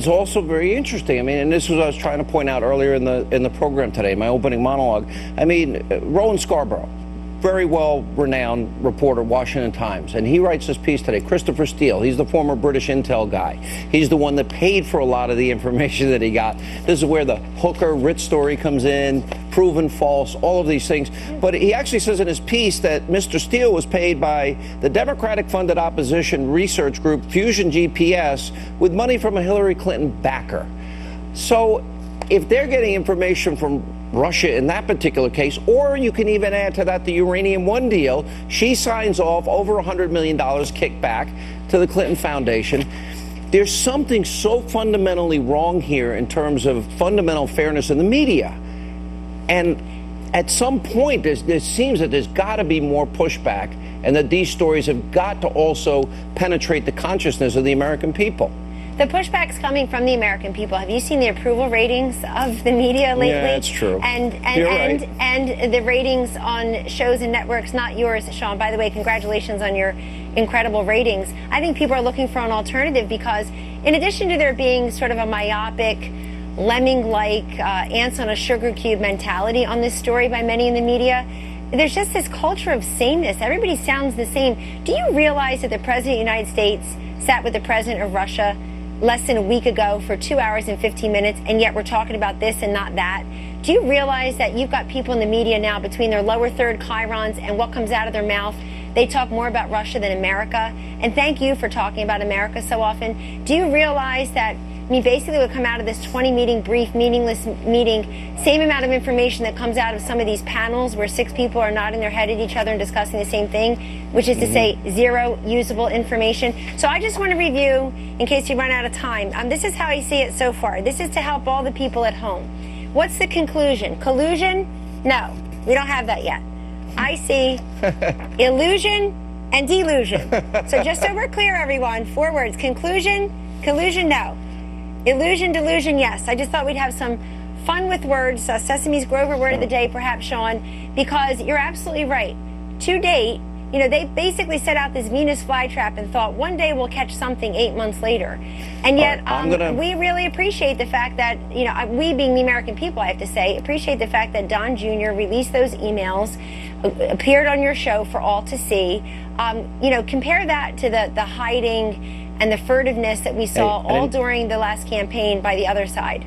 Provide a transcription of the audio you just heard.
is also very interesting. I mean, and this was what I was trying to point out earlier in the program today, my opening monologue. I mean, Roland Scarborough, very well-renowned reporter, Washington Times, and he writes this piece today. Christopher Steele, he's the former British intel guy. He's the one that paid for a lot of the information that he got. This is where the Hooker Ritz story comes in, proven false, all of these things. But he actually says in his piece that Mr. Steele was paid by the Democratic-funded opposition research group Fusion GPS with money from a Hillary Clinton backer. So if they're getting information from Russia in that particular case, or you can even add to that the Uranium One deal, she signs off over $100 million kickback to the Clinton Foundation. There's something so fundamentally wrong here in terms of fundamental fairness in the media. And at some point, there seems that there's got to be more pushback, and that these stories have got to also penetrate the consciousness of the American people. The pushback's coming from the American people. Have you seen the approval ratings of the media lately? Yeah, that's true. And the ratings on shows and networks, not yours, Sean. By the way, congratulations on your incredible ratings. I think people are looking for an alternative because in addition to there being sort of a myopic, lemming-like, ants on a sugar cube mentality on this story by many in the media, there's just this culture of sameness. Everybody sounds the same. Do you realize that the President of the United States sat with the President of Russia less than a week ago for 2 hours and 15 minutes, and yet we're talking about this and not that? Do you realize that you've got people in the media now, between their lower third chyrons and what comes out of their mouth, they talk more about Russia than America? And thank you for talking about America so often. Do you realize that, I mean, basically what come out of this 20-meeting brief, meaningless meeting, same amount of information that comes out of some of these panels where 6 people are nodding their head at each other and discussing the same thing, which is to say zero usable information. So I just want to review, in case you run out of time, this is how I see it so far. This is to help all the people at home. What's the conclusion? Collusion? No, we don't have that yet. I see illusion and delusion. So just so we're clear, everyone, 4 words: conclusion, collusion, no. Illusion, delusion, yes. I just thought we'd have some fun with words. Sesame's Grover word of the day, perhaps, Sean, because you're absolutely right. To date, you know, they basically set out this Venus flytrap and thought one day we'll catch something 8 months later. And yet we really appreciate the fact that, you know, we being the American people, I have to say, appreciate the fact that Don Jr. released those emails, appeared on your show for all to see. You know, compare that to the hiding and the furtiveness that we saw all during the last campaign by the other side.